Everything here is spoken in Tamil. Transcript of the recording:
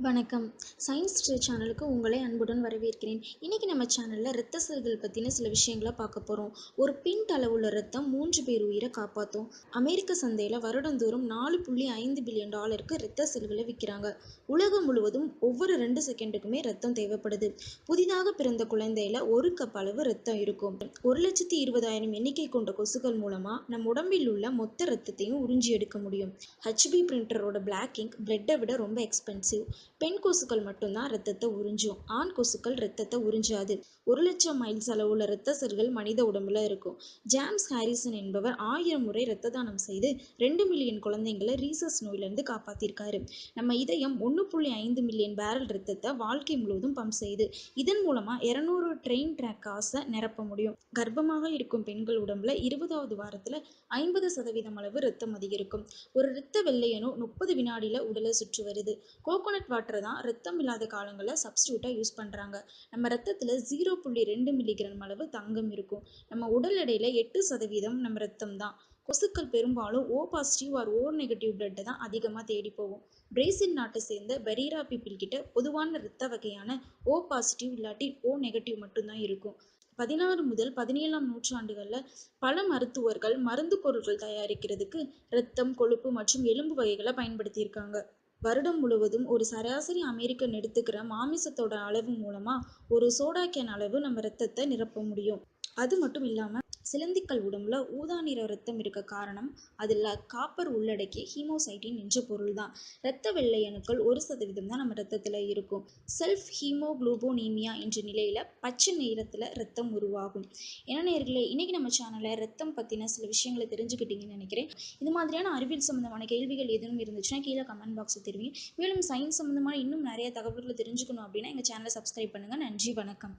வணக்கம். சயின்ஸ் சேனலுக்கு உங்களை அன்புடன் வரவேற்கிறேன். இன்னைக்கு நம்ம சேனலில் இரத்த செல்கள் பற்றின சில விஷயங்களை பார்க்க போகிறோம். ஒரு பிண்ட் அளவுள்ள இரத்தம் 3 பேர் உயிரை காப்பாற்றும். அமெரிக்க சந்தையில் வருடந்தோறும் $4.5 பில்லியன் இரத்த செல்களை விற்கிறாங்க. உலகம் முழுவதும் ஒவ்வொரு 2 செகண்டுக்குமே இரத்தம் தேவைப்படுது. புதிதாக பிறந்த குழந்தையில 1 கப் அளவு இரத்தம் இருக்கும். 1,20,000 எண்ணிக்கை கொண்ட கொசுக்கள் மூலமாக நம் உடம்பில் உள்ள மொத்த இரத்தத்தையும் உறிஞ்சி எடுக்க முடியும். ஹெச்பி பிரிண்டரோட பிளாக் இங்க் பிளட்டை விட ரொம்ப எக்ஸ்பென்சிவ். பெண் கொசுக்கள் மட்டும்தான் இரத்தத்தை உறிஞ்சும். ஆண் கொசுக்கள் இரத்தத்தை உறிஞ்சாது. 1,00,000 மைல்ஸ் அளவுள்ள இரத்த செல்கள் மனித உடம்புல இருக்கும். ஜேம்ஸ் ஹாரிசன் என்பவர் 1000 முறை இரத்த தானம் செய்து 2 மில்லியன் குழந்தைங்களை ரீசஸ் நோயிலிருந்து காப்பாத்திருக்காரு. நம்ம இதயம் 1.5 மில்லியன் பேரல் இரத்தத்தை வாழ்க்கை முழுவதும் பம்ப் செய்யுது. இதன் மூலமா 200 ட்ரெயின் ட்ராக் காசை நிரப்ப முடியும். கர்ப்பமாக இருக்கும் பெண்கள் உடம்புல 20வது வாரத்துல 50% அளவு இரத்தம் அதிகரிக்கும். ஒரு இரத்த வெள்ளையணு 30 வினாடியில உடலை சுற்றி வருது. கோகோனட் வாட்டரை தான் ரத்தம் இல்லாத காலங்களில் சப்ஸ்டியூட்டாக யூஸ் பண்ணுறாங்க. நம்ம ரத்தத்தில் 0.2 மில்லிகிராம் அளவு தங்கம் இருக்கும். நம்ம உடல் எடையில் 8% நம்ம ரத்தம் தான். கொசுக்கள் பெரும்பாலும் O positive or O negative பிளட்டை தான் அதிகமாக தேடி போகும். பிரேசில் நாட்டை சேர்ந்த பெரீரா பீப்பிள் கிட்ட பொதுவான இரத்த வகையான O பாசிட்டிவ் இல்லாட்டி O நெகட்டிவ் மட்டும்தான் இருக்கும். 16 முதல் 17ஆம் நூற்றாண்டுகளில் பல மருத்துவர்கள் மருந்து பொருட்கள் தயாரிக்கிறதுக்கு இரத்தம், கொழுப்பு மற்றும் எலும்பு வகைகளை பயன்படுத்தியிருக்காங்க. வருடம் முழுவதும் ஒரு சராசரி அமெரிக்கன் எடுத்துக்கிற மாமிசத்தோட அளவு மூலமா ஒரு சோடா கேன் அளவு நம்ம ரத்தத்தை நிரப்ப முடியும். அது மட்டும் இல்லாம சிலந்திகள் உடம்புல ஊதா நிற ரத்தம் இருக்க காரணம் அதில் காப்பர் உள்ளடக்கிய ஹீமோசைட்டின் என்ற பொருள் தான். இரத்த வெள்ளை அணுக்கள் 1% தான் நம்ம ரத்தத்தில் இருக்கும். செல்ஃப் ஹீமோகுளோபோனீமியா என்ற நிலையில பச்சை நிறத்தில் ரத்தம் உருவாகும். ஏன்னா நேயர்களே, இன்னைக்கு நம்ம சேனலில் ரத்தம் பற்றின சில விஷயங்களை தெரிஞ்சுக்கிட்டீங்கன்னு நினைக்கிறேன். இது மாதிரியான அறிவியல் சம்பந்தமான கேள்விகள் எதுவும் இருந்துச்சுன்னா கீழே கமெண்ட் பாக்ஸில் தெரிவிங்க. மேலும் சயின்ஸ் சம்பந்தமான இன்னும் நிறைய தகவல்களை தெரிஞ்சுக்கணும் அப்படின்னா எங்கள் சேனலை சப்ஸ்கிரைப் பண்ணுங்கள். நன்றி, வணக்கம்.